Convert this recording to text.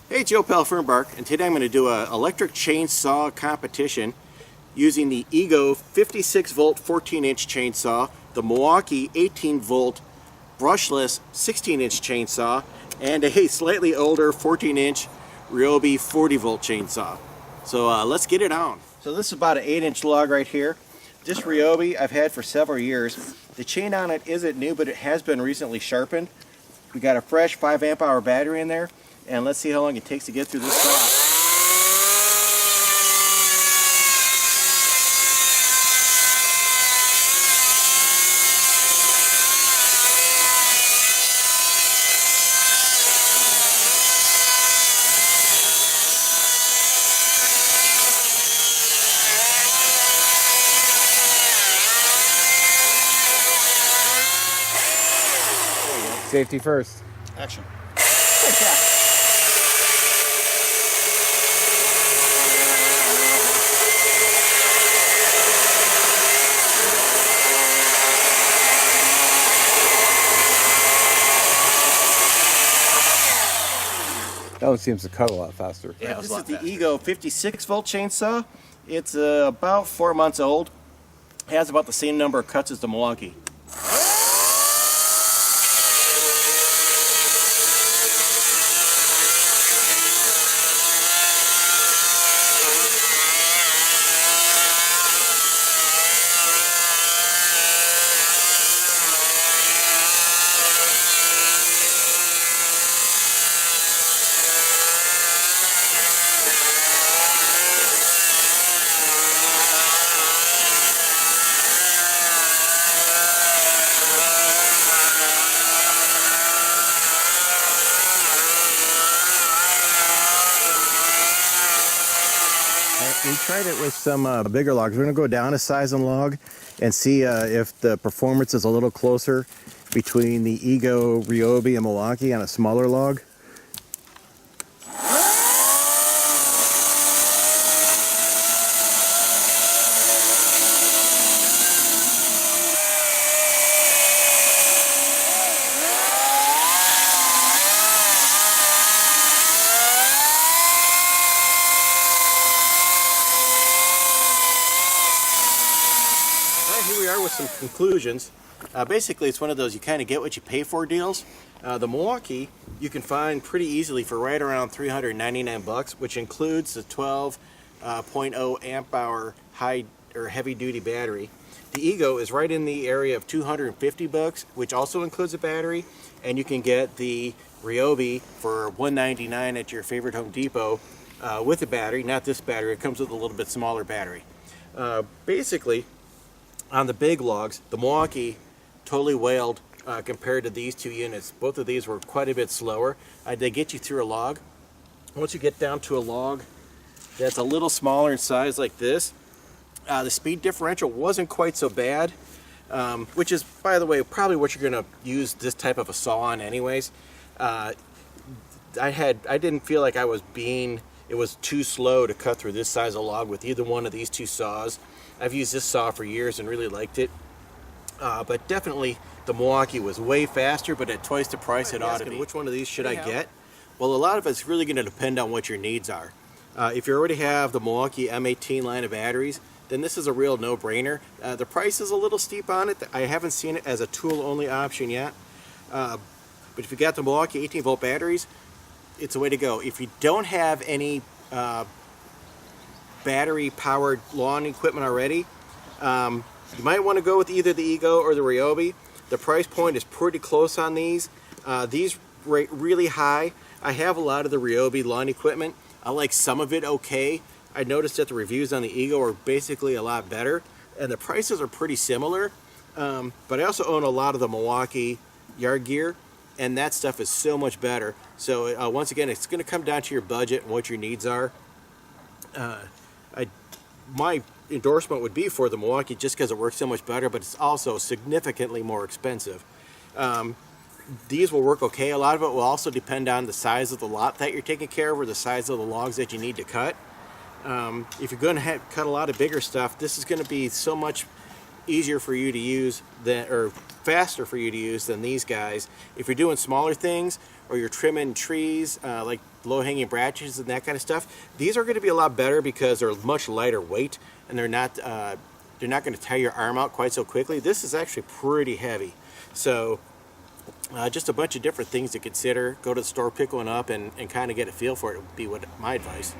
Hey, Joe Pell Fernbark, and today I'm going to do an electric chainsaw competition using the Ego 56 volt 14-inch chainsaw, the Milwaukee 18 volt brushless 16-inch chainsaw, and a slightly older 14-inch Ryobi 40 volt chainsaw. So let's get it on. So this is about an 8-inch log right here. This Ryobi I've had for several years. The chain on it isn't new, but it has been recently sharpened. We got a fresh 5 amp hour battery in there. And let's see how long it takes to get through this saw. Safety first. Action. That one seems to cut a lot faster. Yeah, this is the Ego 56 volt chainsaw. It's about 4 months old. It has about the same number of cuts as the Milwaukee. We tried it with some bigger logs. We're going to go down a size and log and see if the performance is a little closer between the Ego, Ryobi, and Milwaukee on a smaller log. Here we are with some conclusions. Basically, it's one of those you kind of get what you pay for deals. The Milwaukee you can find pretty easily for right around $399, which includes the 12.0 amp hour high or heavy duty battery. The Ego is right in the area of $250, which also includes a battery, and you can get the Ryobi for $199 at your favorite Home Depot with a battery. Not this battery; it comes with a little bit smaller battery. Basically, on the big logs, the Milwaukee totally wailed compared to these two units. Both of these were quite a bit slower. They get you through a log. Once you get down to a log that's a little smaller in size like this, the speed differential wasn't quite so bad, which is, by the way, probably what you're going to use this type of a saw on anyways. I didn't feel like it was too slow to cut through this size of log with either one of these two saws. I've used this saw for years and really liked it. But definitely the Milwaukee was way faster, but at twice the price it ought to be. Which one of these should I get? Well, a lot of it's really going to depend on what your needs are. If you already have the Milwaukee M18 line of batteries, then this is a real no-brainer. The price is a little steep on it. I haven't seen it as a tool-only option yet. But if you got the Milwaukee 18 volt batteries, it's the way to go. If you don't have any battery-powered lawn equipment already, you might want to go with either the Ego or the Ryobi. The price point is pretty close on these. These rate really high. I have a lot of the Ryobi lawn equipment. I like some of it okay. I noticed that the reviews on the Ego are basically a lot better, and the prices are pretty similar. But I also own a lot of the Milwaukee yard gear, and that stuff is so much better. So once again, it's going to come down to your budget and what your needs are. My endorsement would be for the Milwaukee just because it works so much better, but it's also significantly more expensive. These will work okay. A lot of it will also depend on the size of the lot that you're taking care of or the size of the logs that you need to cut. If you're going to cut a lot of bigger stuff, this is going to be so much easier for you to use than, or faster for you to use than these guys. If you're doing smaller things or you're trimming trees, like low-hanging branches and that kind of stuff, these are going to be a lot better because they're much lighter weight and they're not going to tear your arm out quite so quickly. This is actually pretty heavy. So just a bunch of different things to consider. Go to the store, pick one up, and kind of get a feel for it would be what my advice.